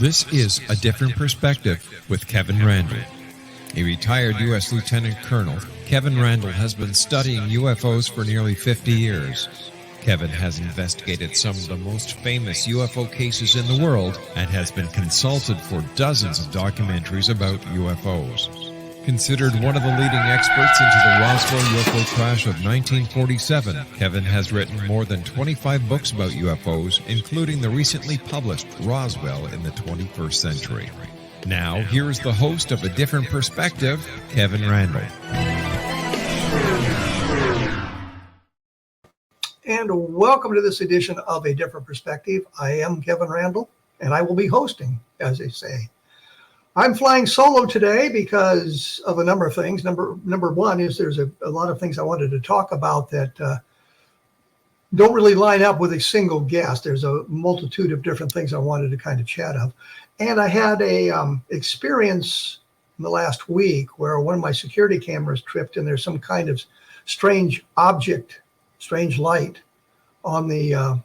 This is A Different Perspective with Kevin Randle. A retired U.S. Lieutenant Colonel, Kevin Randle has been studying UFOs for nearly 50 years. Kevin has investigated some of the most famous UFO cases in the world and has been consulted for dozens of documentaries about UFOs. Considered one of the leading experts into the Roswell UFO crash of 1947, Kevin has written more than 25 books about UFOs, including the recently published Roswell in the 21st Century. Now, here is the host of A Different Perspective, Kevin Randle. And welcome to this edition of A Different Perspective. I am Kevin Randle, and I will be hosting, as they say. I'm flying solo today because of a number of things. Number one is there's a lot of things I wanted to talk about that don't really line up with a single guest. There's a multitude of different things I wanted to kind of chat of. And I had a experience in the last week where one of my security cameras tripped and there's some kind of strange object, strange light on the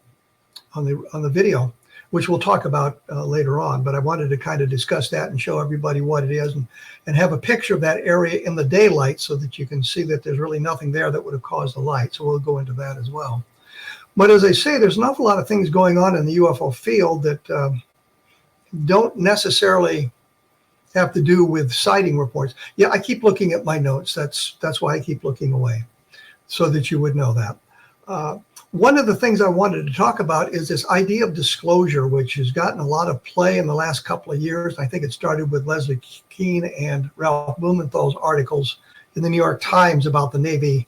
video, which we'll talk about later on. But I wanted to kind of discuss that and show everybody what it is and have a picture of that area in the daylight so that you can see that there's really nothing there that would have caused the light. So we'll go into that as well. But as I say, there's an awful lot of things going on in the UFO field that don't necessarily have to do with sighting reports. Yeah, I keep looking at my notes. That's why I keep looking away, so that you would know that. One of the things I wanted to talk about is this idea of disclosure, which has gotten a lot of play in the last couple of years. I think it started with Leslie Kean and Ralph Blumenthal's articles in the New York Times about the Navy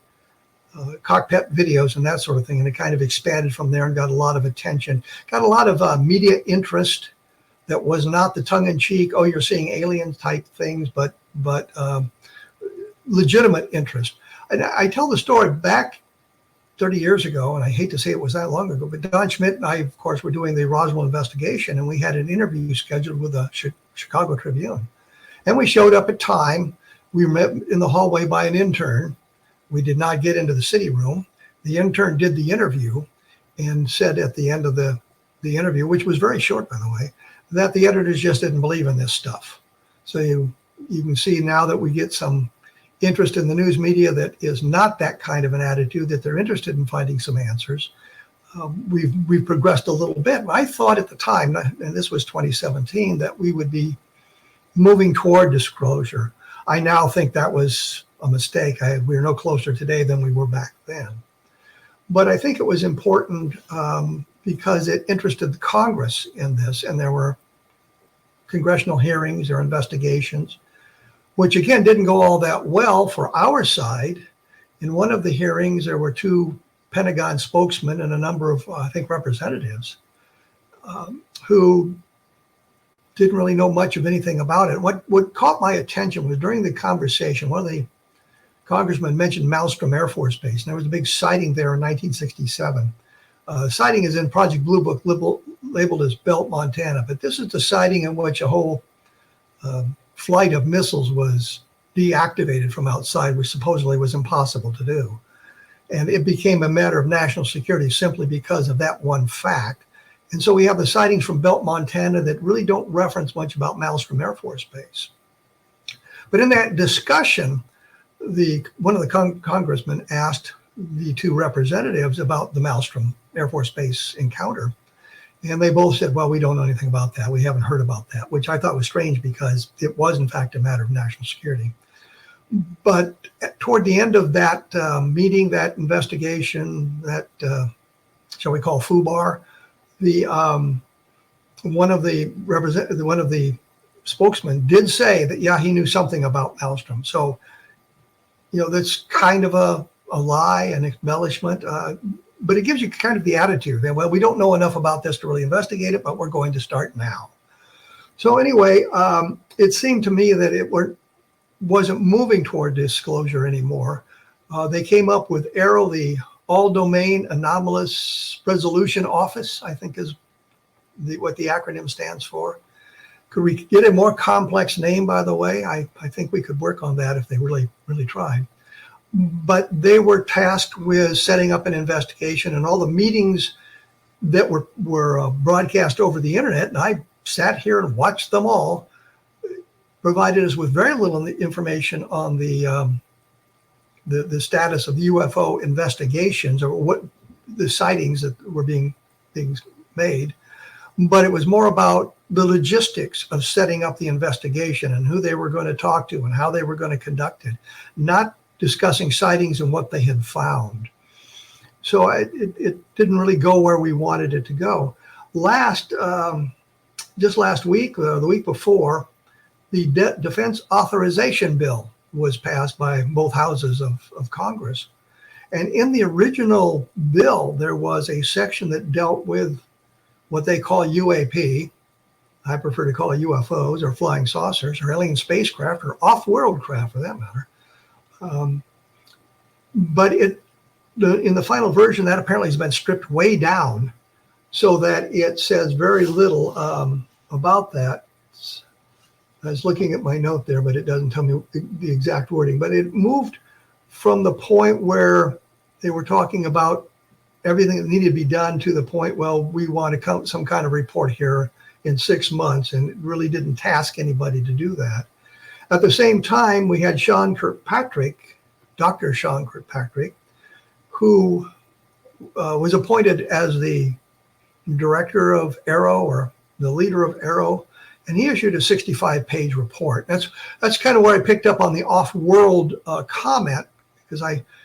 cockpit videos and that sort of thing. And it kind of expanded from there and got a lot of attention, got a lot of media interest that was not the tongue-in-cheek, oh, you're seeing aliens type things, but legitimate interest. And I tell the story back 30 years ago, and I hate to say it was that long ago, but Don Schmitt and I, of course, were doing the Roswell investigation, and we had an interview scheduled with the Chicago Tribune. And we showed up at time. We were met in the hallway by an intern. We did not get into the city room. The intern did the interview and said at the end of the interview, which was very short, by the way, that the editors just didn't believe in this stuff. So you can see now that we get some interest in the news media that is not that kind of an attitude, that they're interested in finding some answers. We've progressed a little bit. I thought at the time, and this was 2017, that we would be moving toward disclosure. I now think that was a mistake. We're no closer today than we were back then. But I think it was important because it interested the Congress in this, and there were congressional hearings or investigations, which again didn't go all that well for our side. In one of the hearings, there were two Pentagon spokesmen and a number of, I think, representatives who didn't really know much of anything about it. What caught my attention was during the conversation, one of the congressmen mentioned Malmstrom Air Force Base, and there was a big sighting there in 1967. Sighting is in Project Blue Book, labeled as Belt, Montana, but this is the sighting in which a whole flight of missiles was deactivated from outside, which supposedly was impossible to do. And it became a matter of national security simply because of that one fact. And so we have the sightings from Belt, Montana that really don't reference much about Malmstrom Air Force Base. But in that discussion, one of the congressmen asked the two representatives about the Malmstrom Air Force Base encounter. And they both said, well, we don't know anything about that. We haven't heard about that, which I thought was strange because it was, in fact, a matter of national security. But toward the end of that meeting, that investigation, that, shall we call FUBAR, one of the spokesmen did say that, yeah, he knew something about Malmstrom. So, that's kind of a lie, an embellishment. But it gives you kind of the attitude that, well, we don't know enough about this to really investigate it, but we're going to start now. So anyway, it seemed to me that it wasn't moving toward disclosure anymore. They came up with ARRO, the All Domain Anomalous Resolution Office, I think is what the acronym stands for. Could we get a more complex name, by the way? I think we could work on that if they really, really tried. But they were tasked with setting up an investigation, and all the meetings that were broadcast over the internet, and I sat here and watched them all, provided us with very little information on the status of UFO investigations or what the sightings that were being made. But it was more about the logistics of setting up the investigation and who they were going to talk to and how they were going to conduct it, not discussing sightings and what they had found. So it didn't really go where we wanted it to go. Just last week, the week before, the Defense Authorization Bill was passed by both houses of Congress. And in the original bill, there was a section that dealt with what they call UAP. I prefer to call it UFOs, or flying saucers, or alien spacecraft, or off-world craft for that matter. But in the final version, that apparently has been stripped way down so that it says very little about that. I was looking at my note there, but it doesn't tell me the exact wording. But it moved from the point where they were talking about everything that needed to be done to the point, well, we want to come some kind of report here in 6 months, and it really didn't task anybody to do that. At the same time, we had Sean Kirkpatrick, Dr. Sean Kirkpatrick, who was appointed as the director of APRO, or the leader of APRO, and he issued a 65-page report. That's kind of where I picked up on the off-world comment, because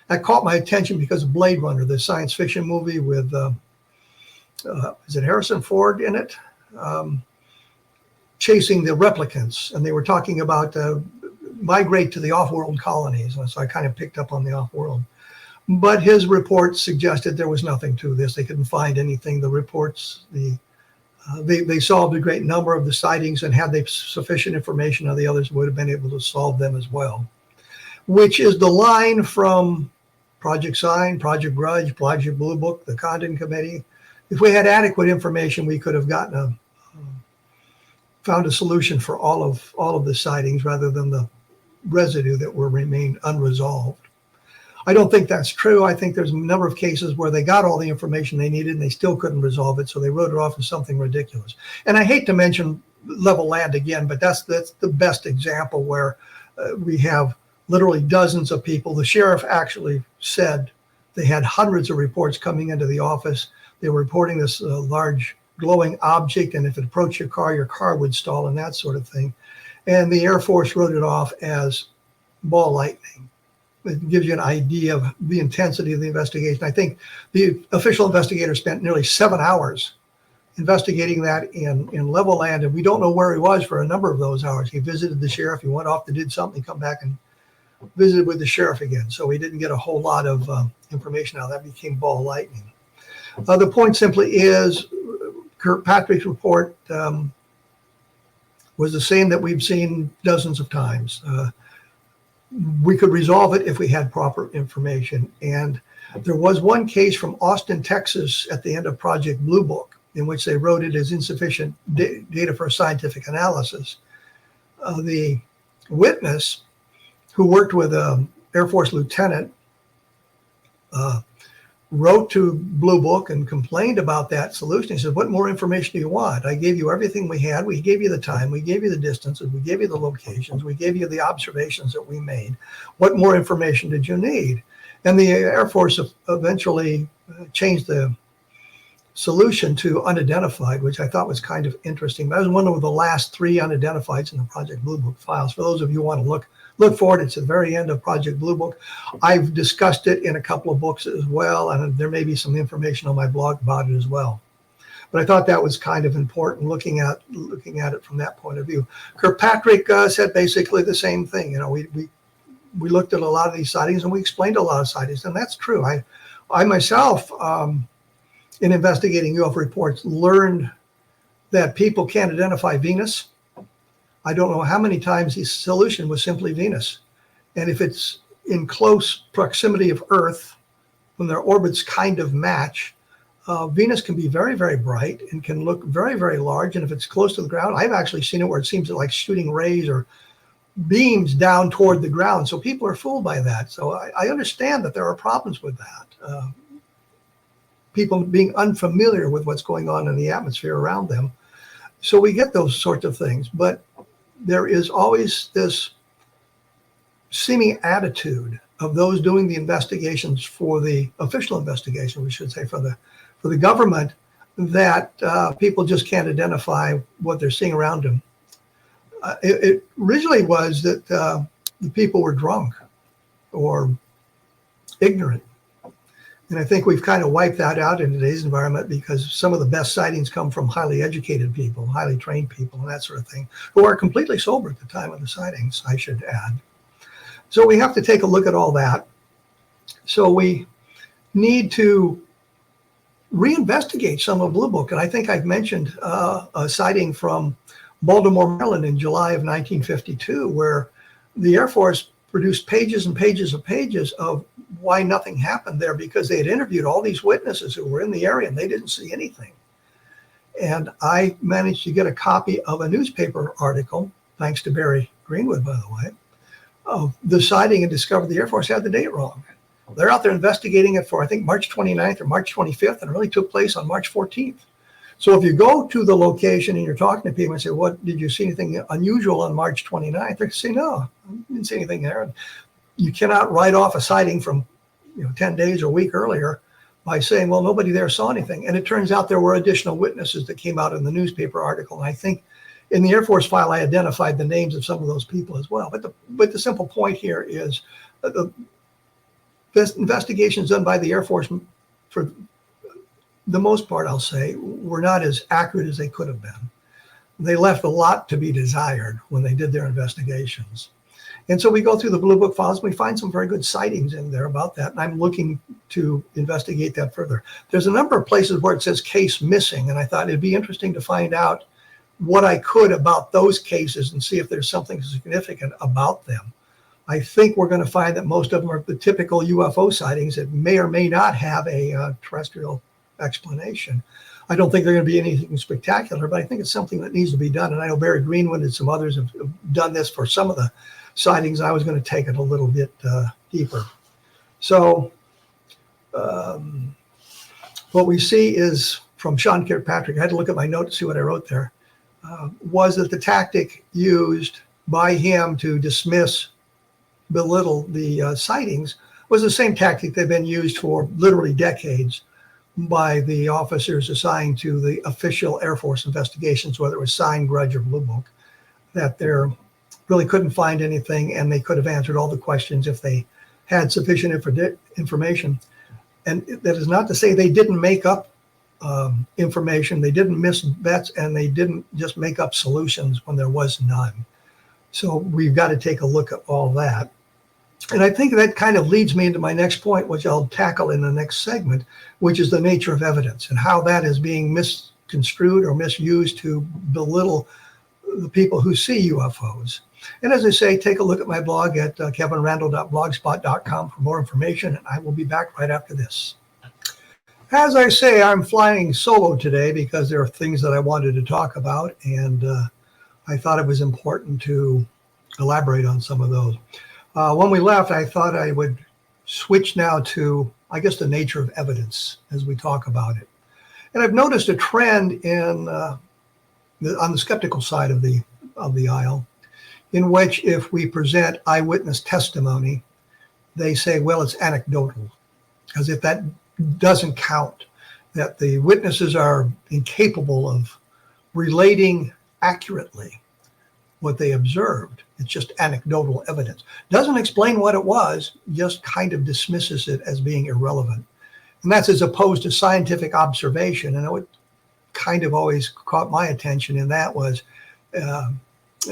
that caught my attention because of Blade Runner, the science fiction movie with, is it Harrison Ford in it? Chasing the replicants, and they were talking about migrate to the off-world colonies. And so I kind of picked up on the off-world. But his report suggested there was nothing to this. They couldn't find anything. The reports, they solved a great number of the sightings, and had they sufficient information, the others would have been able to solve them as well. Which is the line from Project Sign, Project Grudge, Project Blue Book, the Condon Committee. If we had adequate information, we could have gotten found a solution for all of the sightings rather than the residue that remained unresolved. I don't think that's true. I think there's a number of cases where they got all the information they needed and they still couldn't resolve it, so they wrote it off as something ridiculous. And I hate to mention Level Land again, but that's the best example where we have literally dozens of people. The sheriff actually said they had hundreds of reports coming into the office. They were reporting this large glowing object, and if it approached your car would stall, and that sort of thing. And the Air Force wrote it off as ball lightning. It gives you an idea of the intensity of the investigation. I think the official investigator spent nearly 7 hours investigating that in Level Land, and we don't know where he was for a number of those hours. He visited the sheriff, he went off to did something, come back and visited with the sheriff again. So we didn't get a whole lot of information out. That became ball lightning. The point simply is Kirkpatrick's report was the same that we've seen dozens of times. We could resolve it if we had proper information. And there was one case from Austin, Texas at the end of Project Blue Book, in which they wrote it as insufficient data for scientific analysis. The witness, who worked with an Air Force lieutenant, wrote to Blue Book and complained about that solution. He said, what more information do you want? I gave you everything we had. We gave you the time. We gave you the distances. We gave you the locations. We gave you the observations that we made. What more information did you need? And the Air Force eventually changed the solution to unidentified, which I thought was kind of interesting. That was one of the last 3 unidentifieds in the Project Blue Book files. For those of you who want to look forward, it's at the very end of Project Blue Book. I've discussed it in a couple of books as well, and there may be some information on my blog about it as well. But I thought that was kind of important, looking at it from that point of view. Kirkpatrick said basically the same thing. You know, we looked at a lot of these sightings and we explained a lot of sightings, and that's true. I myself, in investigating UFO reports, learned that people can't identify Venus. I don't know how many times the solution was simply Venus. And if it's in close proximity of Earth, when their orbits kind of match, Venus can be very, very bright and can look very, very large. And if it's close to the ground, I've actually seen it where it seems like shooting rays or beams down toward the ground. So people are fooled by that. So I understand that there are problems with that. People being unfamiliar with what's going on in the atmosphere around them. So we get those sorts of things, but there is always this seeming attitude of those doing the investigations for the official investigation, we should say, for the government, that people just can't identify what they're seeing around them. It originally was that the people were drunk or ignorant. And I think we've kind of wiped that out in today's environment, because some of the best sightings come from highly educated people, highly trained people, and that sort of thing, who are completely sober at the time of the sightings, I should add. So we have to take a look at all that. So we need to reinvestigate some of Blue Book. And I think I've mentioned a sighting from Baltimore, Maryland in July of 1952, where the Air Force produced pages and pages of pages of why nothing happened there, because they had interviewed all these witnesses who were in the area and they didn't see anything. And I managed to get a copy of a newspaper article, thanks to Barry Greenwood, by the way, of the sighting, and discovered the Air Force had the date wrong. They're out there investigating it for, I think, March 29th or March 25th, and it really took place on March 14th. So if you go to the location and you're talking to people and say, what, did you see anything unusual on March 29th? They say, no, I didn't see anything there. And you cannot write off a sighting from 10 days or a week earlier by saying, well, nobody there saw anything. And it turns out there were additional witnesses that came out in the newspaper article. And I think in the Air Force file, I identified the names of some of those people as well. But the simple point here is that the investigations done by the Air Force, for the most part, I'll say, were not as accurate as they could have been. They left a lot to be desired when they did their investigations. And so we go through the Blue Book files, and we find some very good sightings in there about that. And I'm looking to investigate that further. There's a number of places where it says case missing, and I thought it'd be interesting to find out what I could about those cases and see if there's something significant about them. I think we're going to find that most of them are the typical UFO sightings that may or may not have a terrestrial explanation. I don't think they're going to be anything spectacular, but I think it's something that needs to be done. And I know Barry Greenwood and some others have done this for some of the sightings. I was going to take it a little bit deeper. So what we see is from Sean Kirkpatrick, I had to look at my notes to see what I wrote there, was that the tactic used by him to dismiss, belittle the sightings was the same tactic they've been used for literally decades by the officers assigned to the official Air Force investigations, whether it was Sign, Grudge, or Blue Book, that they really couldn't find anything, and they could have answered all the questions if they had sufficient information. And that is not to say they didn't make up information, they didn't miss bets, and they didn't just make up solutions when there was none. So we've got to take a look at all that. And I think that kind of leads me into my next point, which I'll tackle in the next segment, which is the nature of evidence and how that is being misconstrued or misused to belittle the people who see UFOs. And as I say, take a look at my blog at kevinrandle.blogspot.com for more information, and I will be back right after this. As I say, I'm flying solo today because there are things that I wanted to talk about, and I thought it was important to elaborate on some of those. When we left, I thought I would switch now to, I guess, the nature of evidence as we talk about it. And I've noticed a trend in on the skeptical side of the aisle, in which if we present eyewitness testimony, they say, well, it's anecdotal, as if that doesn't count, that the witnesses are incapable of relating accurately what they observed. It's just anecdotal evidence. Doesn't explain what it was, just kind of dismisses it as being irrelevant. And that's as opposed to scientific observation. And what kind of always caught my attention in that was a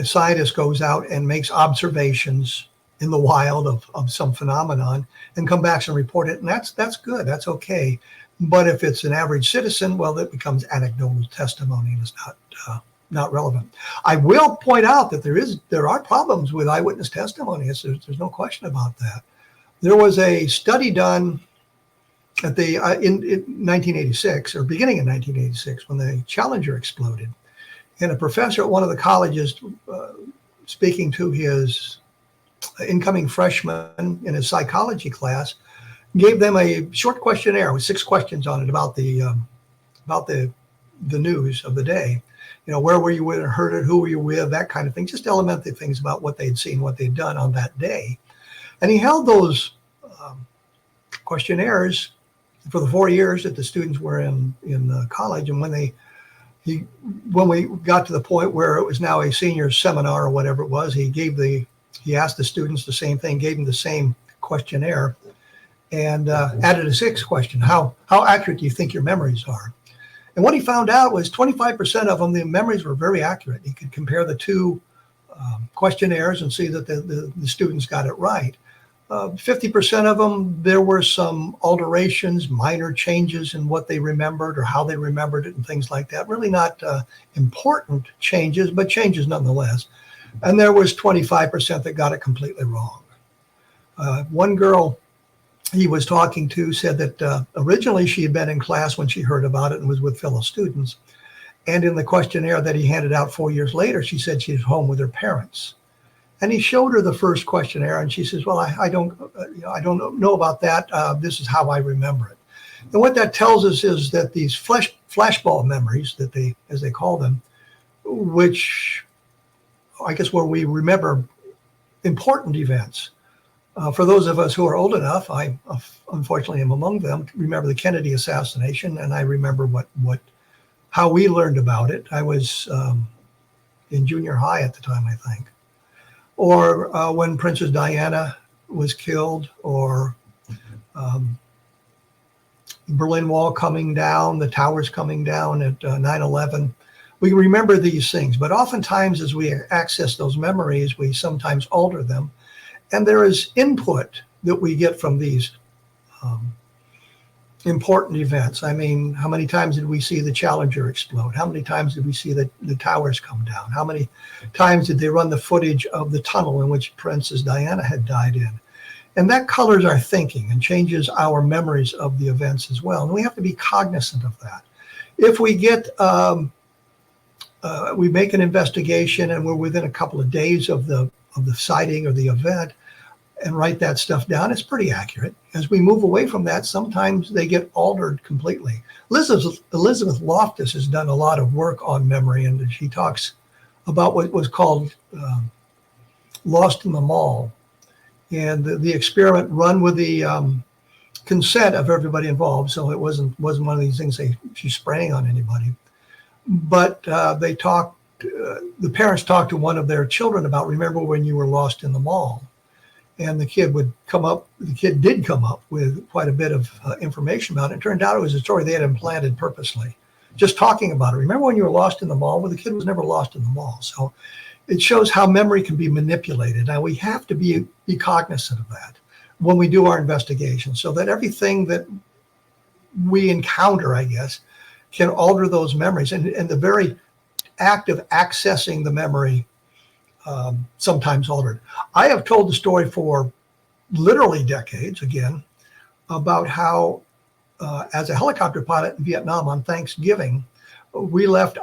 scientist goes out and makes observations in the wild of some phenomenon and come back and report it. And that's good, that's okay. But if it's an average citizen, well, that becomes anecdotal testimony and it's not relevant. I will point out that there are problems with eyewitness testimony. There's no question about that. There was a study done at the in 1986 or beginning in 1986 when the Challenger exploded, and a professor at one of the colleges speaking to his incoming freshmen in his psychology class gave them a short questionnaire with 6 questions on it about the news of the day. where were you when it heard it, who were you with, that kind of thing, just elementary things about what they'd seen, what they'd done on that day. And he held those questionnaires for the 4 years that the students were in college. And when we got to the point where it was now a senior seminar or whatever it was, he asked the students the same thing, gave them the same questionnaire, and added a sixth question: how accurate do you think your memories are? And what he found out was 25% of them, the memories were very accurate. He could compare the two questionnaires and see that the students got it right. 50% of them, there were some alterations, minor changes in what they remembered or how they remembered it and things like that. Really not important changes, but changes nonetheless. And there was 25% that got it completely wrong. One girl he was talking to said that originally she had been in class when she heard about it and was with fellow students. And in the questionnaire that he handed out 4 years later, she said she was home with her parents. And he showed her the first questionnaire, and she says, "Well, I don't know about that. This is how I remember it." And what that tells us is that these flashbulb memories, as they call them, which I guess where we remember important events. For those of us who are old enough, I unfortunately am among them, remember the Kennedy assassination, and I remember how we learned about it. I was in junior high at the time, I think. Or when Princess Diana was killed, or Berlin Wall coming down, the towers coming down at 9/11. We remember these things, but oftentimes as we access those memories, we sometimes alter them. And there is input that we get from these important events. I mean, how many times did we see the Challenger explode? How many times did we see the towers come down? How many times did they run the footage of the tunnel in which Princess Diana had died in? And that colors our thinking and changes our memories of the events as well. And we have to be cognizant of that. If we get, we make an investigation and we're within a couple of days of the sighting or the event, and write that stuff down, it's pretty accurate. As we move away from that, sometimes they get altered completely. Elizabeth Loftus has done a lot of work on memory, and she talks about what was called Lost in the Mall, and the experiment run with the consent of everybody involved. So it wasn't one of these things she's spraying on anybody. But the parents talked to one of their children about, remember when you were lost in the mall? And the kid did come up with quite a bit of information about it. It turned out it was a story they had implanted purposely. Just talking about it. Remember when you were lost in the mall? Well, the kid was never lost in the mall. So it shows how memory can be manipulated. Now we have to be cognizant of that when we do our investigation, so that everything that we encounter, I guess, can alter those memories. And the very act of accessing the memory sometimes altered. I have told the story for literally decades, again, about how as a helicopter pilot in Vietnam on Thanksgiving, I left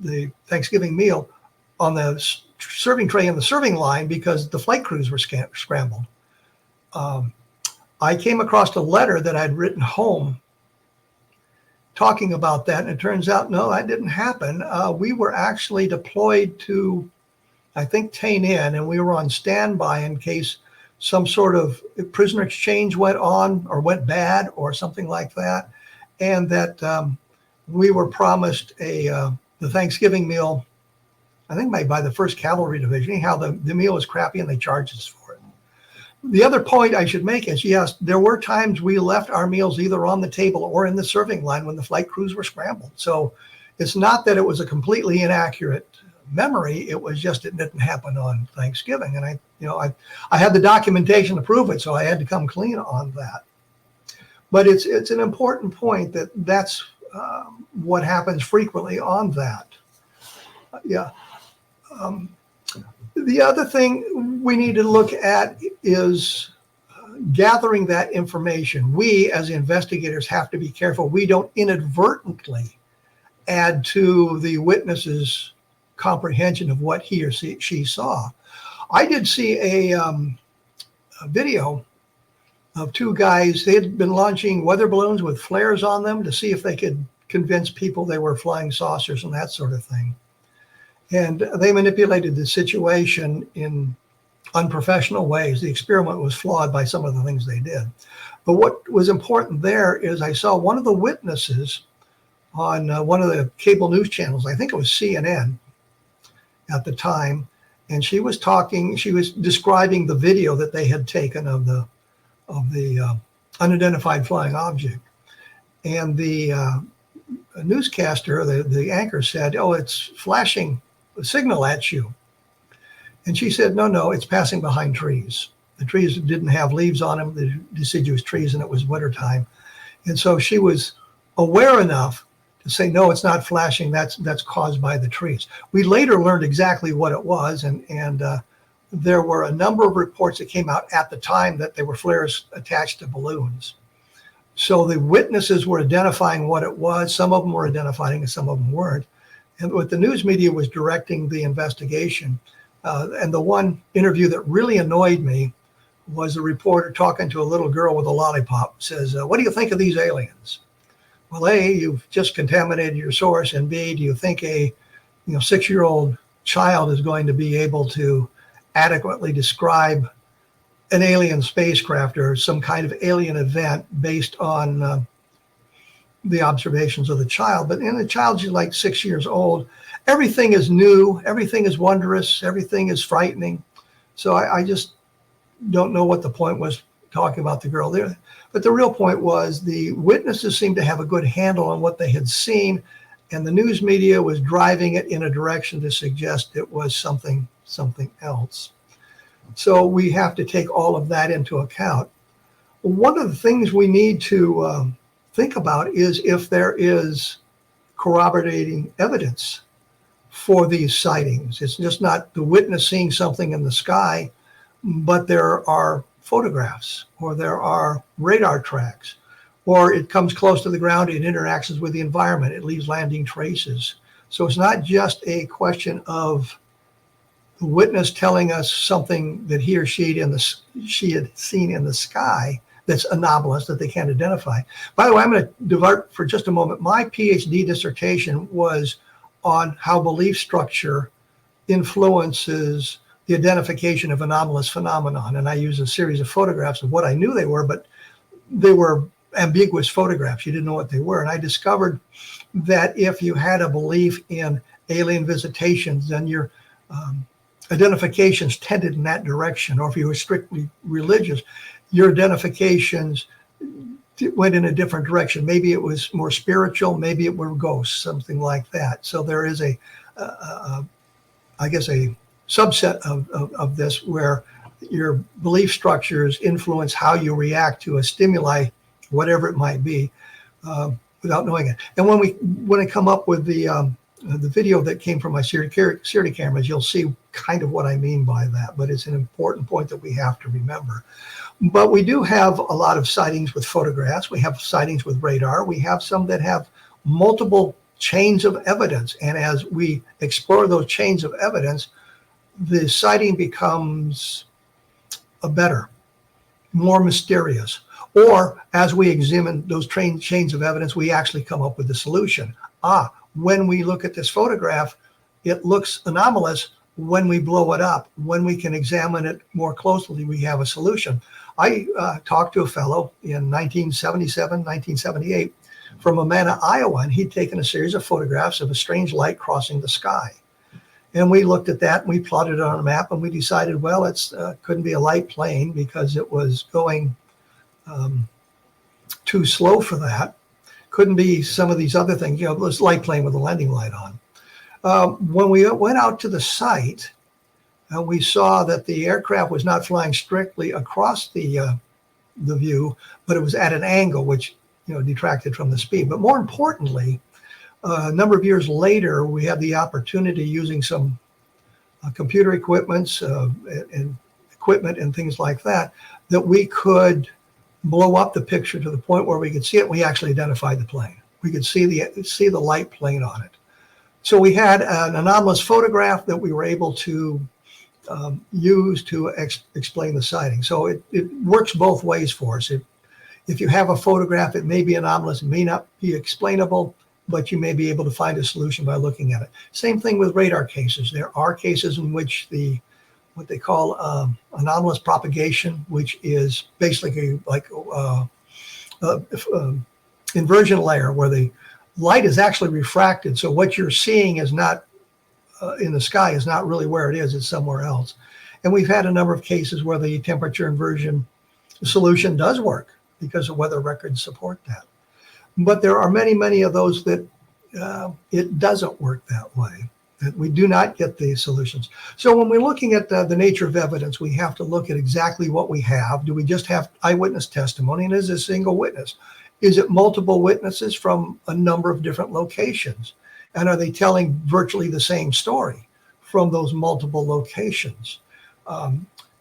the Thanksgiving meal on the serving tray in the serving line because the flight crews were scrambled. I came across a letter that I'd written home talking about that, and it turns out, no, that didn't happen. We were actually deployed to, I think, Tay Ninh, and we were on standby in case some sort of prisoner exchange went on or went bad or something like that, and that we were promised the Thanksgiving meal, I think by the 1st Cavalry Division. Anyhow, the meal was crappy and they charged us for it. The other point I should make is, yes, there were times we left our meals either on the table or in the serving line when the flight crews were scrambled. So it's not that it was a completely inaccurate memory. It was just it didn't happen on Thanksgiving. And I had the documentation to prove it, so I had to come clean on that. But it's an important point that's what happens frequently on that. Yeah. The other thing we need to look at is gathering that information. We, as investigators, have to be careful we don't inadvertently add to the witness's comprehension of what he or she saw. I did see a video of two guys. They had been launching weather balloons with flares on them to see if they could convince people they were flying saucers and that sort of thing. And they manipulated the situation in unprofessional ways. The experiment was flawed by some of the things they did. But what was important there is I saw one of the witnesses on one of the cable news channels, I think it was CNN at the time, and she was describing the video that they had taken of the unidentified flying object. And the newscaster, the anchor said, "Oh, it's flashing a signal at you." And she said, no, it's passing behind trees. The trees didn't have leaves on them, the deciduous trees, and it was wintertime. And so she was aware enough to say, no, it's not flashing, that's caused by the trees. We later learned exactly what it was, and there were a number of reports that came out at the time that they were flares attached to balloons. So the witnesses were identifying what it was. Some of them were identifying and some of them weren't. And what the news media was directing the investigation. And the one interview that really annoyed me was a reporter talking to a little girl with a lollipop. Says, "What do you think of these aliens?" Well, A, you've just contaminated your source, and B, do you think a 6-year-old child is going to be able to adequately describe an alien spacecraft or some kind of alien event based on the observations of the child? But in the child's like 6 years old. Everything is new, everything is wondrous, everything is frightening. So I just don't know what the point was talking about the girl there. But the real point was the witnesses seemed to have a good handle on what they had seen, and the news media was driving it in a direction to suggest it was something else. So we have to take all of that into account. One of the things we need to think about is if there is corroborating evidence for these sightings. It's just not the witness seeing something in the sky, but there are photographs, or there are radar tracks, or it comes close to the ground, it interacts with the environment, it leaves landing traces. So it's not just a question of the witness telling us something that he or she had seen in the sky that's anomalous, that they can't identify. By the way, I'm going to divert for just a moment. My PhD dissertation was on how belief structure influences the identification of anomalous phenomenon. And I used a series of photographs of what I knew they were, but they were ambiguous photographs. You didn't know what they were. And I discovered that if you had a belief in alien visitations, then your identifications tended in that direction. Or if you were strictly religious, your identifications went in a different direction. Maybe it was more spiritual, maybe it were ghosts, something like that. So there is I guess a subset of this where your belief structures influence how you react to a stimuli, whatever it might be, without knowing it. And when I come up with the video that came from my security cameras, you'll see kind of what I mean by that. But it's an important point that we have to remember. But we do have a lot of sightings with photographs. We have sightings with radar. We have some that have multiple chains of evidence. And as we explore those chains of evidence, the sighting becomes better, more mysterious. Or as we examine those chains of evidence, we actually come up with the solution. When we look at this photograph, it looks anomalous. When we blow it up, when we can examine it more closely, we have a solution. I talked to a fellow in 1977, 1978 from Amana, Iowa, and he'd taken a series of photographs of a strange light crossing the sky. And we looked at that and we plotted it on a map, and we decided, well, it couldn't be a light plane because it was going too slow for that. Couldn't be some of these other things, this light plane with a landing light on. When we went out to the site, we saw that the aircraft was not flying strictly across the view, but it was at an angle which detracted from the speed. But more importantly, a number of years later, we had the opportunity, using some computer equipment and things like that, that we could blow up the picture to the point where we could see it. We actually identified the plane. We could see the light plane on it. So we had an anomalous photograph that we were able to use to explain the sighting. So it works both ways for us. If you have a photograph, it may be anomalous, it may not be explainable. but you may be able to find a solution by looking at it. Same thing with radar cases. There are cases in which what they call anomalous propagation, which is basically like inversion layer, where the light is actually refracted. So what you're seeing is not in the sky is not really where it is, it's somewhere else. And we've had a number of cases where the temperature inversion solution does work because the weather records support that. But there are many, many of those that it doesn't work that way, that we do not get the solutions. So when we're looking at the nature of evidence, we have to look at exactly what we have. Do we just have eyewitness testimony, and is it a single witness? Is it multiple witnesses from a number of different locations? And are they telling virtually the same story from those multiple locations?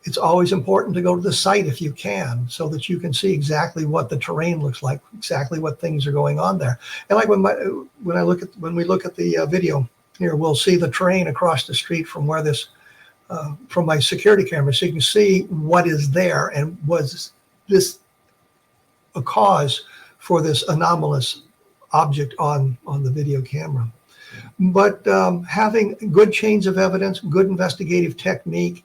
It's always important to go to the site if you can, so that you can see exactly what the terrain looks like, exactly what things are going on there. And like when we look at the video here, we'll see the terrain across the street from where this, from my security camera, so you can see what is there, and was this a cause for this anomalous object on the video camera. But having good chains of evidence, good investigative technique,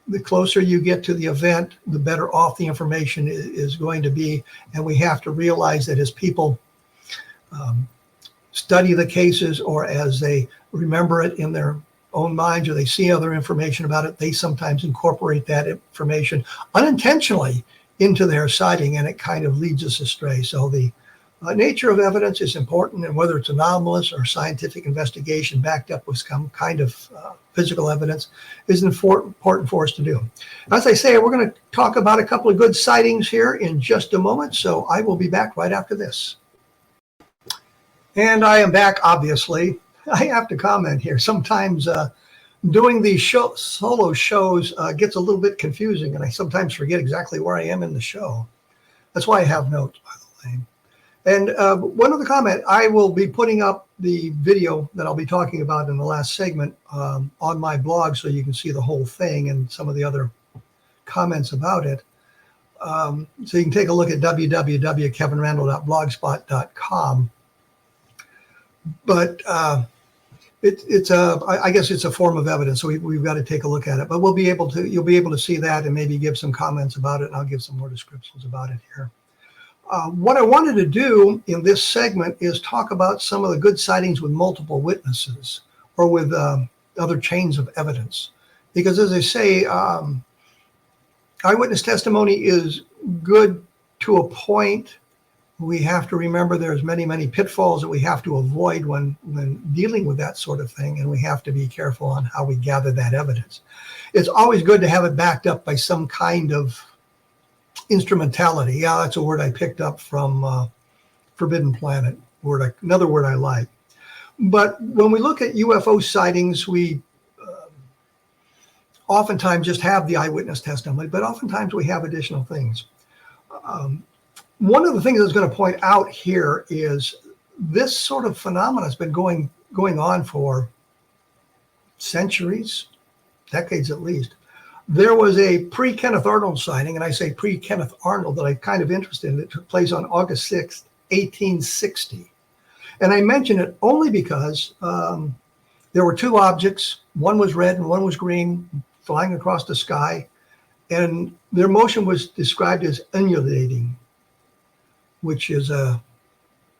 the closer you get to the event, the better off the information is going to be. And we have to realize that as people study the cases, or as they remember it in their own minds, or they see other information about it, they sometimes incorporate that information unintentionally into their sighting, and it kind of leads us astray. So the nature of evidence is important, and whether it's anomalous or scientific investigation backed up with some kind of physical evidence is important for us to do. As I say, we're going to talk about a couple of good sightings here in just a moment, so I will be back right after this. And I am back, obviously. I have to comment here. Sometimes doing these solo shows gets a little bit confusing, and I sometimes forget exactly where I am in the show. That's why I have notes, by the way. And one other comment, I will be putting up the video that I'll be talking about in the last segment on my blog, so you can see the whole thing and some of the other comments about it. So you can take a look at www.kevinrandle.blogspot.com. But I guess it's a form of evidence, so we've got to take a look at it. But you'll be able to see that and maybe give some comments about it, and I'll give some more descriptions about it here. What I wanted to do in this segment is talk about some of the good sightings with multiple witnesses, or with other chains of evidence. Because as I say, eyewitness testimony is good to a point. We have to remember there's many, many pitfalls that we have to avoid when dealing with that sort of thing, and we have to be careful on how we gather that evidence. It's always good to have it backed up by some kind of instrumentality. Yeah, that's a word I picked up from Forbidden Planet, another word I like. But when we look at UFO sightings, we oftentimes just have the eyewitness testimony, but oftentimes we have additional things. One of the things I was going to point out here is this sort of phenomenon has been going on for centuries, decades at least. There was a pre-Kenneth Arnold sighting, and I say pre-Kenneth Arnold that I'm kind of interested in. It took place on August 6th, 1860. And I mention it only because there were two objects. One was red and one was green, flying across the sky. And their motion was described as undulating, which is a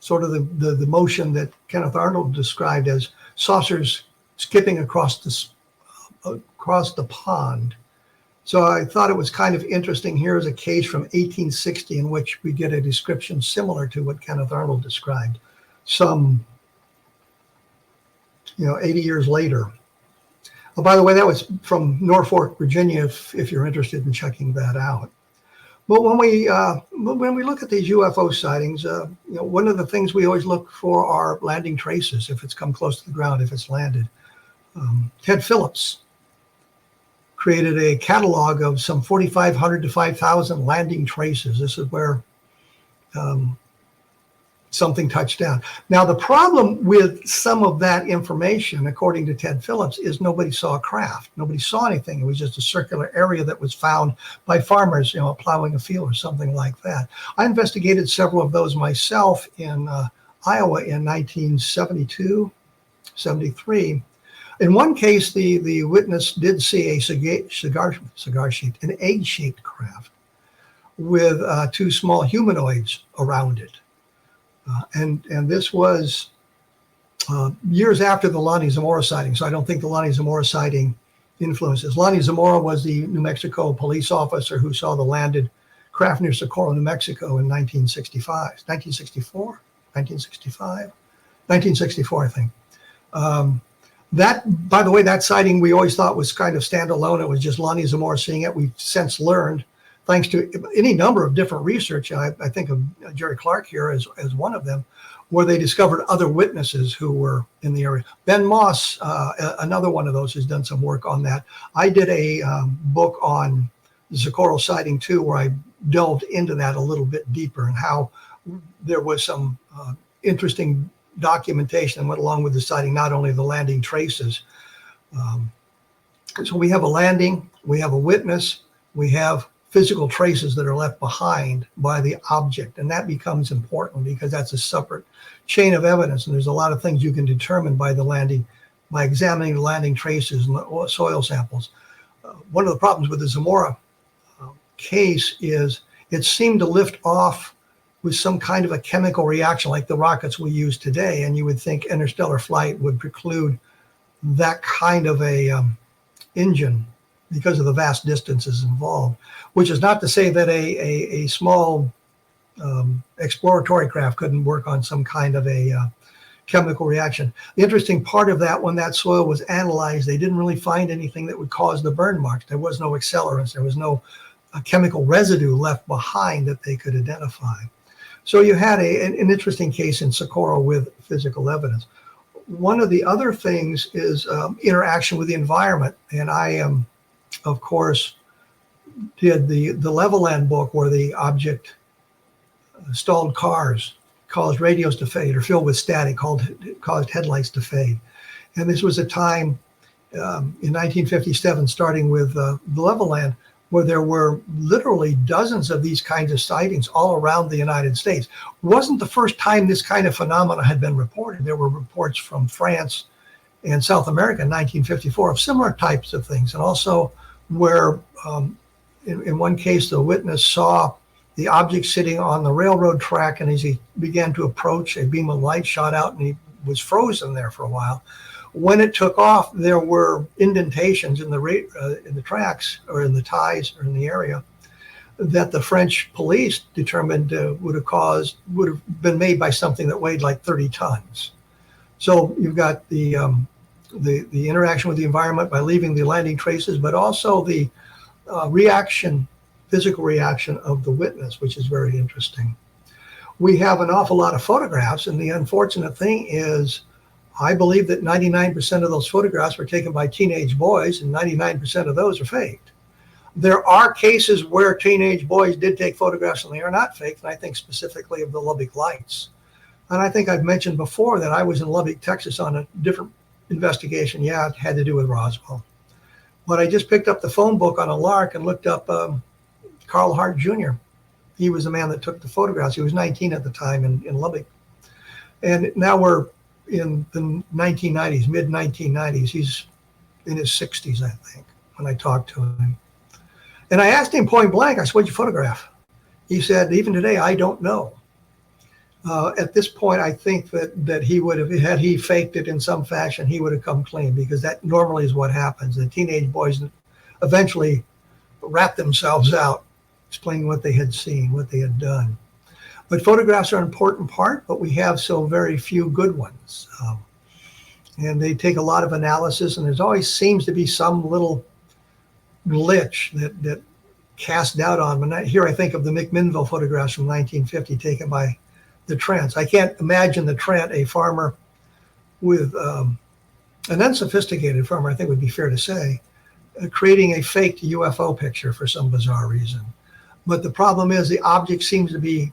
sort of the motion that Kenneth Arnold described as saucers skipping across the pond. So I thought it was kind of interesting. Here is a case from 1860 in which we get a description similar to what Kenneth Arnold described some 80 years later. Oh, by the way, that was from Norfolk, Virginia, if you're interested in checking that out. But when we look at these UFO sightings, one of the things we always look for are landing traces, if it's come close to the ground, if it's landed. Ted Phillips created a catalog of some 4,500 to 5,000 landing traces. This is where something touched down. Now, the problem with some of that information, according to Ted Phillips, is nobody saw a craft. Nobody saw anything. It was just a circular area that was found by farmers, plowing a field or something like that. I investigated several of those myself in Iowa in 1972, 73. In one case, the witness did see a cigar sheet, an egg-shaped craft with two small humanoids around it. And this was years after the Lonnie Zamora sighting, so I don't think the Lonnie Zamora sighting influences. Lonnie Zamora was the New Mexico police officer who saw the landed craft near Socorro, New Mexico in 1964, I think. That, by the way, that sighting we always thought was kind of standalone. It was just Lonnie Zamora seeing it. We've since learned, thanks to any number of different research, I think of Jerry Clark here as one of them, where they discovered other witnesses who were in the area. Ben Moss, another one of those, has done some work on that. I did a book on the Socorro sighting too, where I delved into that a little bit deeper and how there was some interesting documentation that went along with the sighting, not only the landing traces. So we have a landing, we have a witness, we have physical traces that are left behind by the object. And that becomes important because that's a separate chain of evidence. And there's a lot of things you can determine by the landing, by examining the landing traces and the soil samples. One of the problems with the Zamora case is it seemed to lift off with some kind of a chemical reaction like the rockets we use today. And you would think interstellar flight would preclude that kind of a engine because of the vast distances involved, which is not to say that a small exploratory craft couldn't work on some kind of a chemical reaction. The interesting part of that, when that soil was analyzed, they didn't really find anything that would cause the burn marks. There was no accelerants. There was no chemical residue left behind that they could identify. So you had an interesting case in Socorro with physical evidence. One of the other things is interaction with the environment. And I am, of course, did the Leveland book where the object stalled cars, caused radios to fade, or filled with static, caused headlights to fade. And this was a time in 1957, starting with the Leveland, where there were literally dozens of these kinds of sightings all around the United States. It wasn't the first time this kind of phenomena had been reported. There were reports from France and South America in 1954 of similar types of things. And also where in one case, the witness saw the object sitting on the railroad track, and as he began to approach, a beam of light shot out and he was frozen there for a while. When it took off, there were indentations in the tracks or in the ties or in the area that the French police determined would have been made by something that weighed like 30 tons. So you've got the interaction with the environment by leaving the landing traces, but also the physical reaction of the witness, which is very interesting. We have an awful lot of photographs, and the unfortunate thing is, I believe that 99% of those photographs were taken by teenage boys, and 99% of those are faked. There are cases where teenage boys did take photographs and they are not faked, and I think specifically of the Lubbock Lights. And I think I've mentioned before that I was in Lubbock, Texas on a different investigation. Yeah, it had to do with Roswell. But I just picked up the phone book on a lark and looked up Carl Hart Jr. He was the man that took the photographs. He was 19 at the time in Lubbock. And now we're in the 1990s, mid-1990s. He's in his 60s, I think, when I talked to him. And I asked him point blank, I said, what'd you photograph? He said, even today, I don't know. At this point, I think that he would have, had he faked it in some fashion, he would have come clean, because that normally is what happens. The teenage boys eventually wrap themselves out, explaining what they had seen, what they had done. But photographs are an important part, but we have so very few good ones. And they take a lot of analysis, and there's always seems to be some little glitch that casts doubt on them. And here I think of the McMinnville photographs from 1950 taken by the Trents. I can't imagine the Trent, a farmer with an unsophisticated farmer, I think would be fair to say, creating a fake UFO picture for some bizarre reason. But the problem is the object seems to be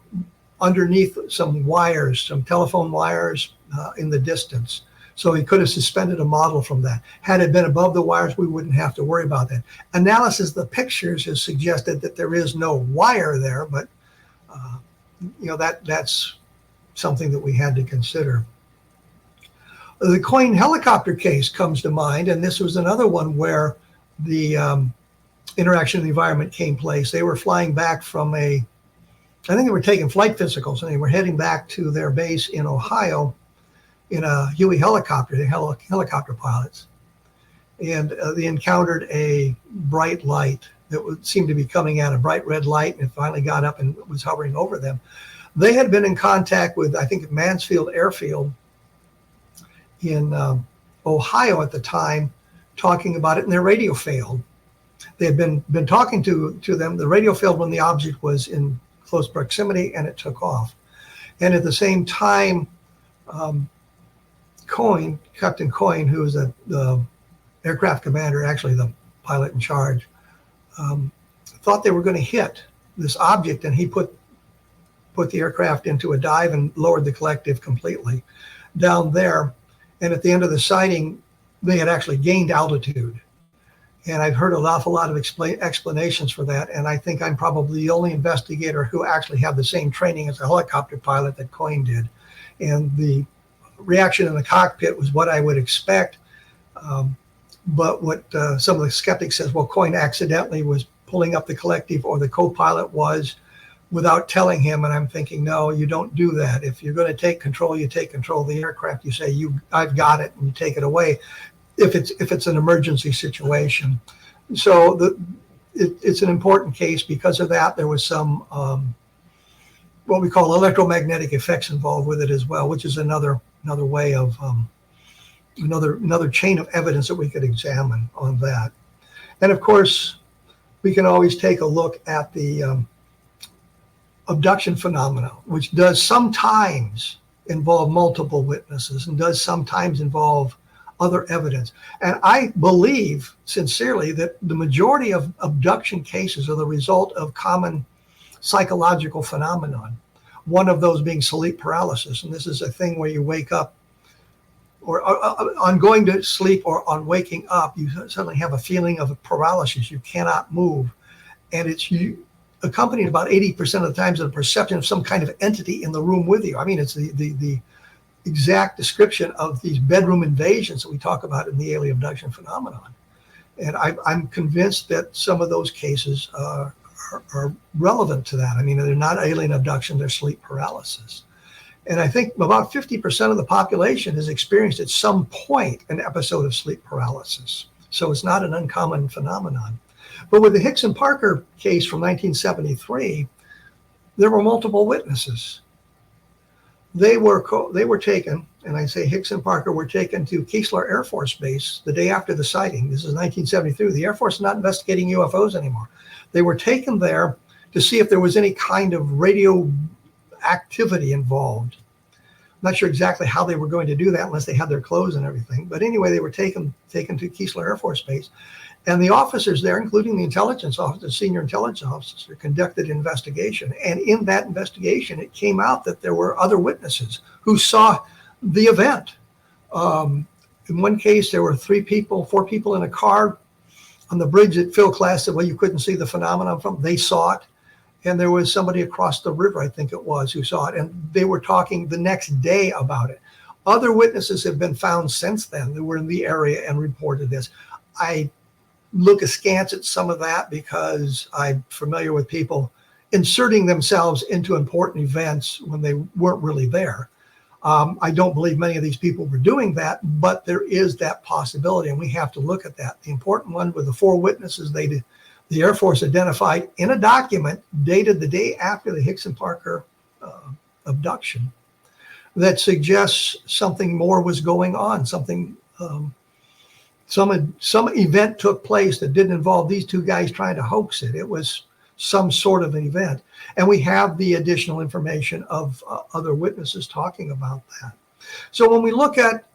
underneath some wires, some telephone wires in the distance. So he could have suspended a model from that. Had it been above the wires, we wouldn't have to worry about that. Analysis of the pictures has suggested that there is no wire there, but that's something that we had to consider. The Coyne helicopter case comes to mind, and this was another one where the interaction of the environment came place. They were flying back from I think they were taking flight physicals, and they were heading back to their base in Ohio in a Huey helicopter, the helicopter pilots. And they encountered a bright light that seemed to be coming out, a bright red light, and it finally got up and was hovering over them. They had been in contact with, I think, Mansfield Airfield in Ohio at the time, talking about it, and their radio failed. They had been talking to them. The radio failed when the object was in close proximity, and it took off. And at the same time, Captain Coyne, who was the aircraft commander, actually the pilot in charge, thought they were going to hit this object, and he put the aircraft into a dive and lowered the collective completely down there. And at the end of the sighting, they had actually gained altitude. And I've heard an awful lot of explanations for that. And I think I'm probably the only investigator who actually had the same training as a helicopter pilot that Coyne did. And the reaction in the cockpit was what I would expect. But what some of the skeptics says, well, Coyne accidentally was pulling up the collective, or the co-pilot was, without telling him. And I'm thinking, no, you don't do that. If you're going to take control, you take control of the aircraft. You say, I've got it, and you take it away if it's an emergency situation. So it's an important case because of that. There was some what we call electromagnetic effects involved with it as well, which is another way of another chain of evidence that we could examine on that. And of course, we can always take a look at the abduction phenomena, which does sometimes involve multiple witnesses and does sometimes involve other evidence. And I believe sincerely that the majority of abduction cases are the result of common psychological phenomenon, one of those being sleep paralysis. And this is a thing where you wake up, or on going to sleep or on waking up, you suddenly have a feeling of paralysis. You cannot move. And it's accompanied about 80% of the times of the perception of some kind of entity in the room with you. I mean, it's the exact description of these bedroom invasions that we talk about in the alien abduction phenomenon. And I'm convinced that some of those cases are relevant to that. I mean, they're not alien abduction, they're sleep paralysis. And I think about 50% of the population has experienced at some point an episode of sleep paralysis. So it's not an uncommon phenomenon. But with the Hicks and Parker case from 1973, there were multiple witnesses. They were taken, and I say Hicks and Parker were taken to Keesler Air Force Base the day after the sighting. This is 1973. The Air Force is not investigating UFOs anymore. They were taken there to see if there was any kind of radio activity involved. I'm not sure exactly how they were going to do that unless they had their clothes and everything. But anyway, they were taken to Keesler Air Force Base. And the officers there, including the intelligence officer, senior intelligence officer, conducted an investigation. And in that investigation, it came out that there were other witnesses who saw the event. In one case, there were 4 people in a car on the bridge that Phil Class said, well, you couldn't see the phenomenon from. They saw it. And there was somebody across the river, I think it was, who saw it. And they were talking the next day about it. Other witnesses have been found since then that were in the area and reported this. I look askance at some of that because I'm familiar with people inserting themselves into important events when they weren't really there. I don't believe many of these people were doing that, but there is that possibility, and we have to look at that. The important one with the 4 witnesses the Air Force identified in a document dated the day after the Hicks and Parker abduction that suggests something more was going on, something some event took place that didn't involve these 2 guys trying to hoax it. It was some sort of an event. And we have the additional information of other witnesses talking about that. So when we look at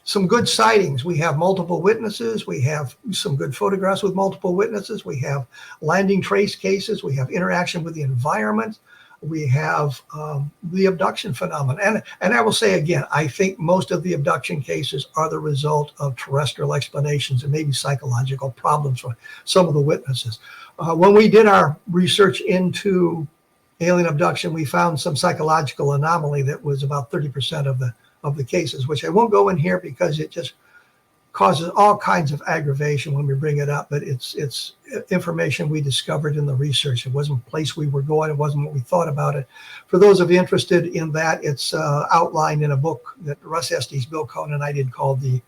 some good sightings, we have multiple witnesses, we have some good photographs with multiple witnesses, we have landing trace cases, we have interaction with the environment, we have the abduction phenomenon. And I will say again, I think most of the abduction cases are the result of terrestrial explanations and maybe psychological problems for some of the witnesses. When we did our research into alien abduction, we found some psychological anomaly that was about 30% of the cases, which I won't go in here because it just causes all kinds of aggravation when we bring it up. But it's information we discovered in the research. It wasn't a place we were going. It wasn't what we thought about it. For those of you interested in that, it's outlined in a book that Russ Estes, Bill Cohn, and I did called The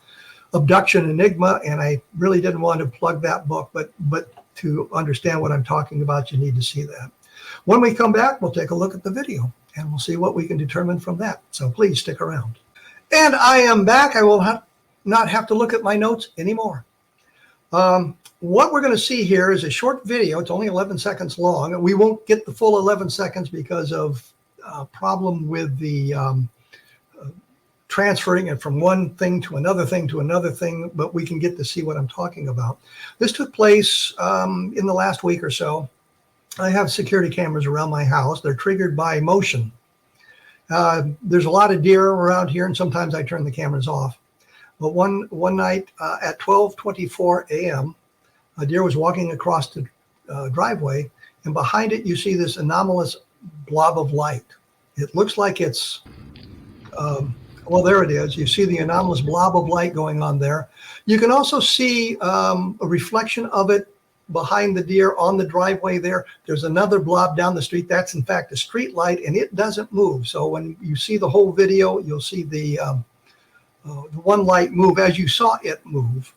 Abduction Enigma. And I really didn't want to plug that book, but to understand what I'm talking about, you need to see that. When we come back, we'll take a look at the video and we'll see what we can determine from that. So please stick around. And I am back. I will not have to look at my notes anymore. What we're going to see here is a short video. It's only 11 seconds long. We won't get the full 11 seconds because of a problem with the transferring it from one thing to another thing to another thing, but we can get to see what I'm talking about. This took place in the last week or so. I have security cameras around my house. They're triggered by motion. There's a lot of deer around here, and sometimes I turn the cameras off. But one night at 12:24 a.m., a deer was walking across the driveway, and behind it you see this anomalous blob of light. It looks like it's, well, there it is. You see the anomalous blob of light going on there. You can also see a reflection of it behind the deer on the driveway there. There's another blob down the street. That's in fact a street light, and it doesn't move. So when you see the whole video, you'll see the one light move as you saw it move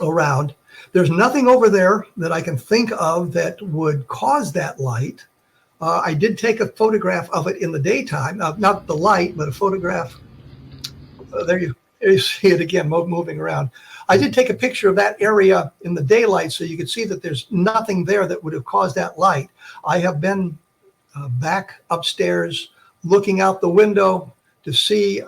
around. There's nothing over there that I can think of that would cause that light. I did take a photograph of it in the daytime, not the light, but a photograph. There you see it again, moving around. I did take a picture of that area in the daylight so you could see that there's nothing there that would have caused that light. I have been back upstairs looking out the window to see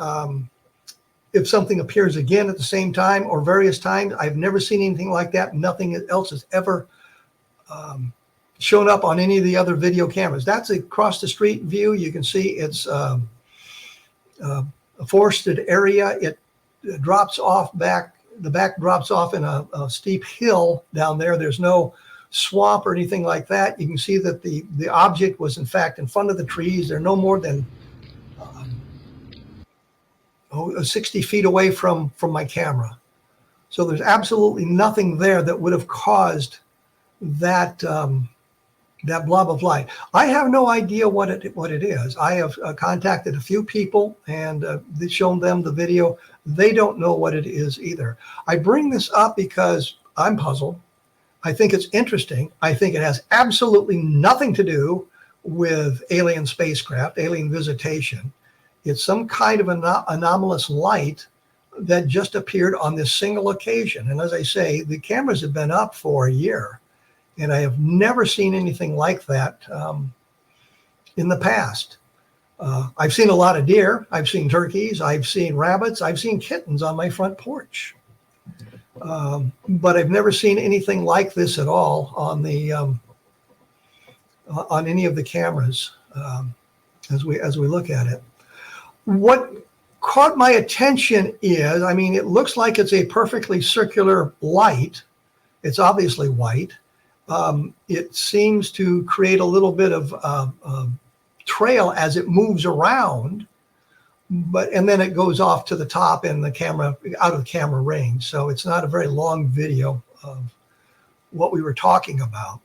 if something appears again at the same time or various times. I've never seen anything like that. Nothing else has ever shown up on any of the other video cameras. That's across the street view. You can see it's a forested area. It drops off back. The back drops off in a steep hill down there. There's no swamp or anything like that. You can see that the object was in fact in front of the trees. They're no more than 60 feet away from my camera. So there's absolutely nothing there that would have caused that that blob of light. I have no idea what it is. I have contacted a few people and shown them the video. They don't know what it is either. I bring this up because I'm puzzled. I think it's interesting. I think it has absolutely nothing to do with alien spacecraft, alien visitation. It's some kind of anomalous light that just appeared on this single occasion. And as I say, the cameras have been up for a year, and I have never seen anything like that in the past. I've seen a lot of deer. I've seen turkeys. I've seen rabbits. I've seen kittens on my front porch. But I've never seen anything like this at all on the on any of the cameras as we look at it. What caught my attention is, I mean, it looks like it's a perfectly circular light. It's obviously white. It seems to create a little bit of trail as it moves around, and then it goes off to the top and the camera, out of the camera range. So it's not a very long video of what we were talking about.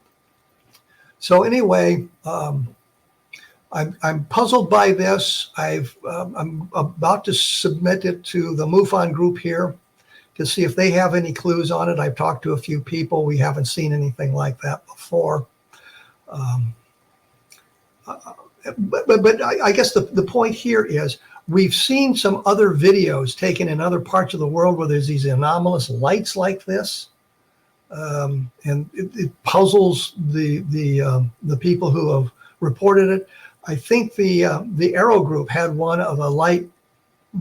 So anyway, I'm puzzled by this. I'm about to submit it to the MUFON group here to see if they have any clues on it. I've talked to a few people. We haven't seen anything like that before. But I guess the point here is we've seen some other videos taken in other parts of the world where there's these anomalous lights like this. And it puzzles the people who have reported it. I think the APRO group had one of a light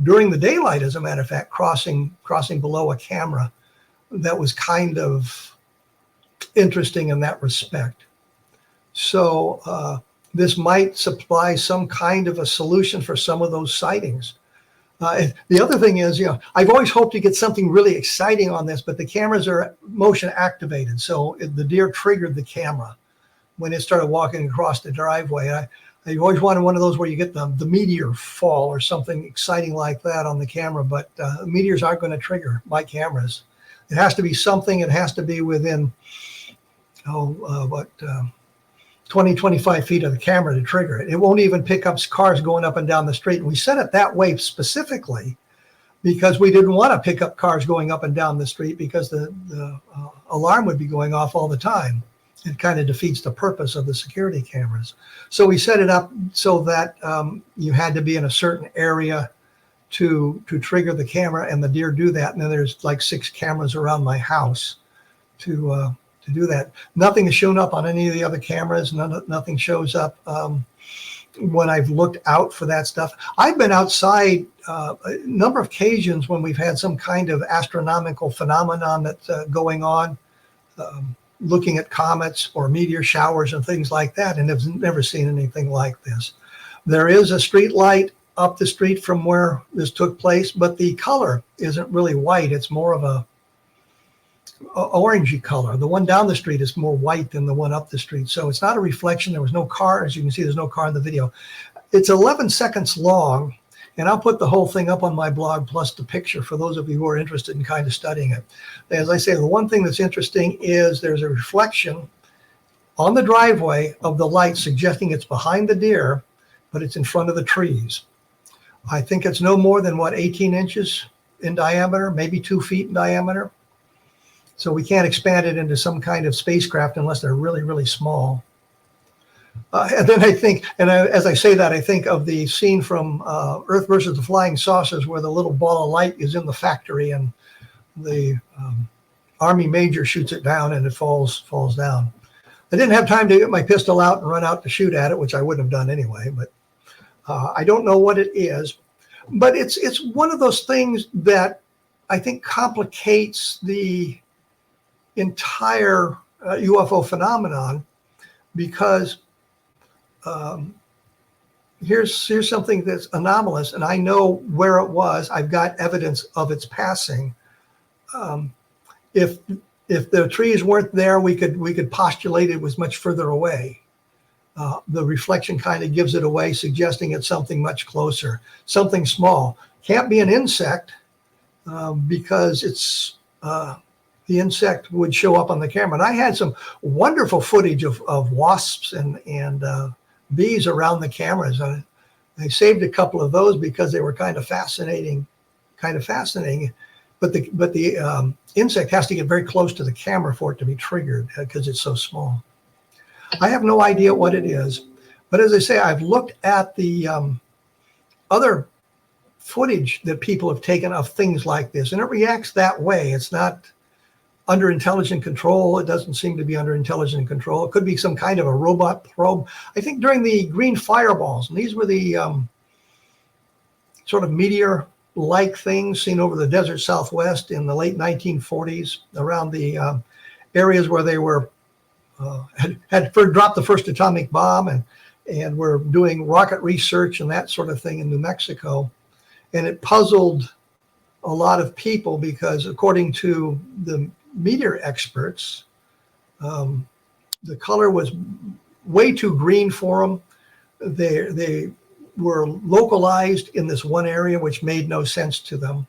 during the daylight, as a matter of fact, crossing below a camera. That was kind of interesting in that respect. So this might supply some kind of a solution for some of those sightings. The other thing is, I've always hoped to get something really exciting on this, but the cameras are motion activated. So the deer triggered the camera. when it started walking across the driveway. I always wanted one of those where you get the meteor fall or something exciting like that on the camera, but meteors aren't going to trigger my cameras. It has to be something. It has to be within 20, 25 feet of the camera to trigger it. It won't even pick up cars going up and down the street. And we set it that way specifically because we didn't want to pick up cars going up and down the street because the alarm would be going off all the time. It kind of defeats the purpose of the security cameras. So we set it up so that you had to be in a certain area to trigger the camera, and the deer do that. And then there's like 6 cameras around my house to do that. Nothing has shown up on any of the other cameras. Nothing shows up when I've looked out for that stuff. I've been outside a number of occasions when we've had some kind of astronomical phenomenon that's going on, looking at comets or meteor showers and things like that, and have never seen anything like this. There is a street light up the street from where this took place, but the color isn't really white. It's more of a orangey color. The one down the street is more white than the one up the street. So it's not a reflection. There was no car. As you can see, there's no car in the video. It's 11 seconds long, and I'll put the whole thing up on my blog plus the picture for those of you who are interested in kind of studying it. As I say, the one thing that's interesting is there's a reflection on the driveway of the light suggesting it's behind the deer, but it's in front of the trees. I think it's no more than, 18 inches in diameter, maybe 2 feet in diameter. So we can't expand it into some kind of spacecraft unless they're really, really small. And then I think, as I say that, I think of the scene from Earth versus the Flying Saucers, where the little ball of light is in the factory and the Army major shoots it down and it falls down. I didn't have time to get my pistol out and run out to shoot at it, which I wouldn't have done anyway, but I don't know what it is. But it's one of those things that I think complicates the entire UFO phenomenon, because here's something that's anomalous, and I know where it was. I've got evidence of its passing. If the trees weren't there, we could postulate it was much further away. The reflection kind of gives it away, suggesting it's something much closer, something small. Can't be an insect because it's the insect would show up on the camera. And I had some wonderful footage of wasps and bees around the cameras. I saved a couple of those because they were kind of fascinating. But the insect has to get very close to the camera for it to be triggered because it's so small. I have no idea what it is. But as I say, I've looked at the other footage that people have taken of things like this, and it reacts that way. It's not under intelligent control. It doesn't seem to be under intelligent control. It could be some kind of a robot probe. I think during the green fireballs, and these were the sort of meteor-like things seen over the desert Southwest in the late 1940s, around the areas where they were had dropped the first atomic bomb and were doing rocket research and that sort of thing in New Mexico. And it puzzled a lot of people because, according to the meteor experts, the color was way too green for them. They were localized in this one area, which made no sense to them.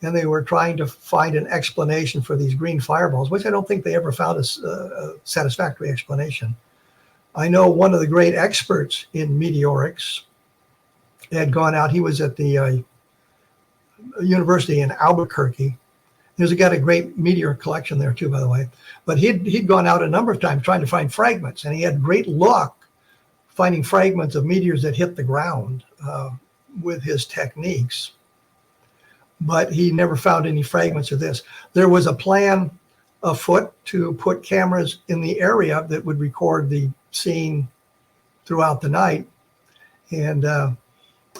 And they were trying to find an explanation for these green fireballs, which I don't think they ever found a satisfactory explanation. I know one of the great experts in meteorics had gone out. He was at the university in Albuquerque. He's got a great meteor collection there too, by the way. But he'd gone out a number of times trying to find fragments, and he had great luck finding fragments of meteors that hit the ground with his techniques. But he never found any fragments of this. There was a plan afoot to put cameras in the area that would record the scene throughout the night. And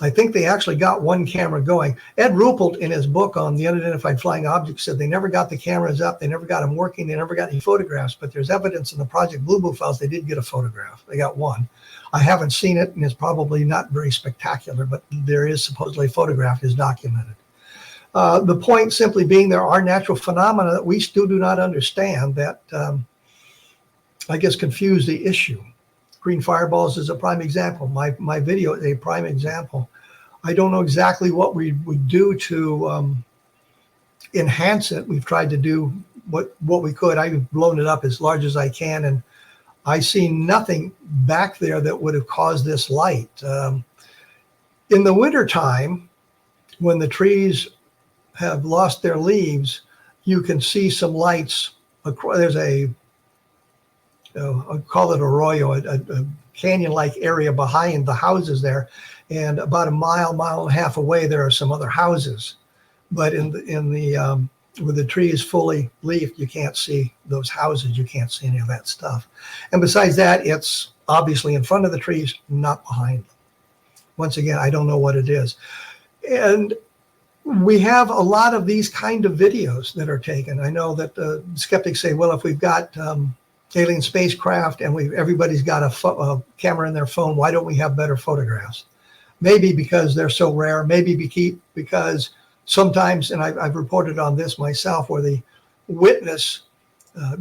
I think they actually got one camera going. Ed Ruppelt, in his book on the unidentified flying objects, said they never got the cameras up. They never got them working. They never got any photographs. But there's evidence in the Project Blue Book files they did get a photograph. They got one. I haven't seen it, and it's probably not very spectacular, but there is supposedly a photograph is documented. The point simply being there are natural phenomena that we still do not understand that I guess, confuse the issue. Green fireballs is a prime example. My video is a prime example. I don't know exactly what we would do to enhance it. We've tried to do what we could. I've blown it up as large as I can, and I see nothing back there that would have caused this light. In the wintertime, when the trees have lost their leaves, you can see some lights. There's I'll call it arroyo, a canyon-like area behind the houses there. And about a mile and a half away, there are some other houses. But where the tree is fully leafed, you can't see those houses. You can't see any of that stuff. And besides that, it's obviously in front of the trees, not behind them. Once again, I don't know what it is. And we have a lot of these kind of videos that are taken. I know that skeptics say, well, if we've got alien spacecraft and everybody's got a camera in their phone, why don't we have better photographs? Maybe because they're so rare, maybe because sometimes, and I've reported on this myself, where the witness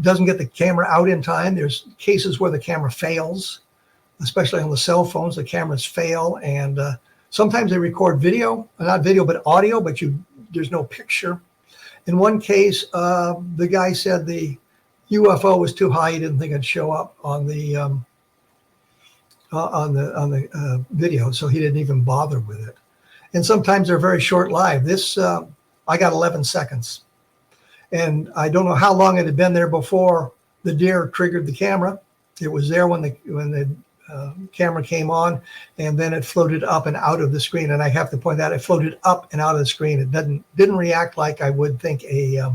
doesn't get the camera out in time. There's cases where the camera fails, especially on the cell phones, the cameras fail. And sometimes they record video, not video, but audio, but there's no picture. In one case, the guy said the UFO was too high. He didn't think it'd show up on the video, so he didn't even bother with it. And sometimes they're very short-lived. This, I got 11 seconds. And I don't know how long it had been there before the deer triggered the camera. It was there when the camera came on, and then it floated up and out of the screen. And I have to point out, it floated up and out of the screen. It didn't react like I would think a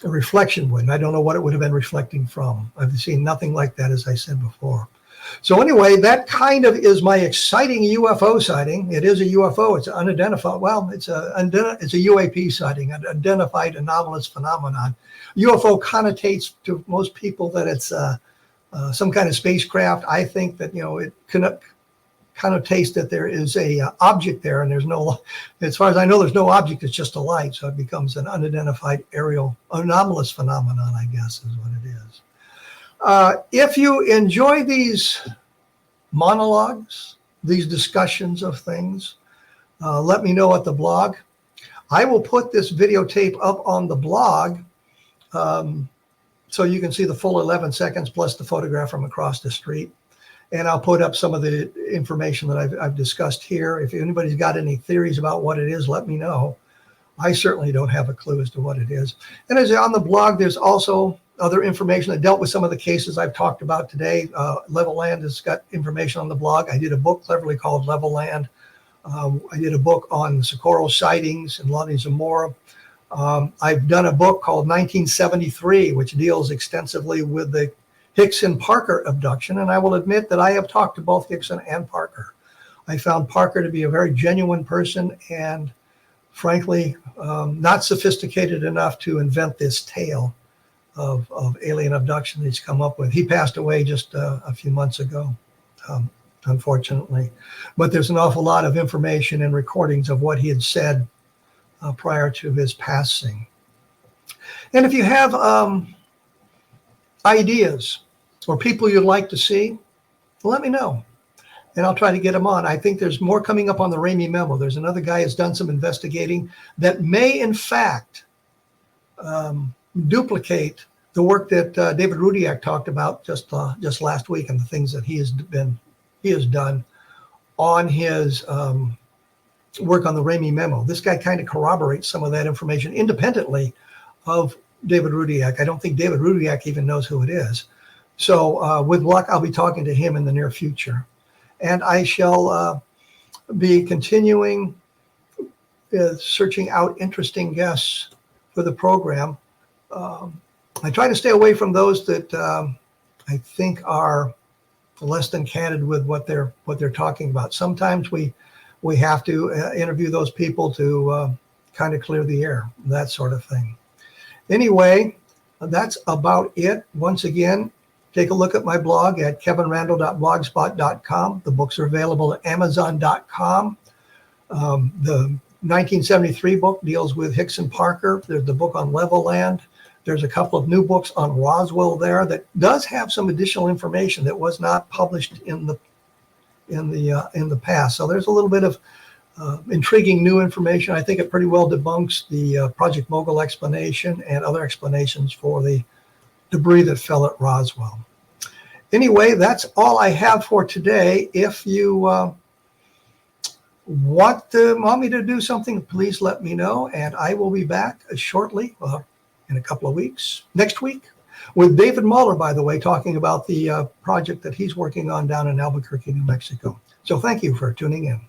reflection would. And I don't know what it would have been reflecting from. I've seen nothing like that, as I said before. So anyway, that kind of is my exciting UFO sighting. It is a UFO. It's unidentified. Well, it's a UAP sighting, an identified anomalous phenomenon. UFO connotates to most people that it's some kind of spacecraft. I think that, it connotates that there is a object there, and there's no, as far as I know, there's no object. It's just a light. So it becomes an unidentified aerial anomalous phenomenon, I guess, is what it is. If you enjoy these monologues, these discussions of things, let me know at the blog. I will put this videotape up on the blog so you can see the full 11 seconds plus the photograph from across the street. And I'll put up some of the information that I've discussed here. If anybody's got any theories about what it is, let me know. I certainly don't have a clue as to what it is. And as on the blog, there's also other information that dealt with some of the cases I've talked about today. Level Land has got information on the blog. I did a book cleverly called Level Land. I did a book on Socorro sightings and Lonnie Zamora. I've done a book called 1973, which deals extensively with the Hickson Parker abduction. And I will admit that I have talked to both Hickson and Parker. I found Parker to be a very genuine person and, frankly, not sophisticated enough to invent this tale of alien abduction that he's come up with. He passed away just a few months ago, unfortunately. But there's an awful lot of information and recordings of what he had said prior to his passing. And if you have ideas or people you'd like to see, let me know. And I'll try to get them on. I think there's more coming up on the Ramey memo. There's another guy who's done some investigating that may, in fact, duplicate the work that David Rudiak talked about just last week, and the things that he has done on his work on the Ramey memo. This guy kind of corroborates some of that information independently of David Rudiak. I don't think David Rudiak even knows who it is. So with luck, I'll be talking to him in the near future. And I shall be continuing searching out interesting guests for the program. I try to stay away from those that I think are less than candid with what they're talking about. Sometimes we have to interview those people to kind of clear the air, that sort of thing. Anyway, that's about it. Once again, take a look at my blog at kevinrandle.blogspot.com. The books are available at amazon.com. The 1973 book deals with Hickson Parker. There's the book on Level Land. There's a couple of new books on Roswell there that does have some additional information that was not published in the past. So there's a little bit of intriguing new information. I think it pretty well debunks the Project Mogul explanation and other explanations for the debris that fell at Roswell. Anyway, that's all I have for today. If you want me to do something, please let me know, and I will be back shortly, in a couple of weeks, next week, with David Muller, by the way, talking about the project that he's working on down in Albuquerque, New Mexico. So thank you for tuning in.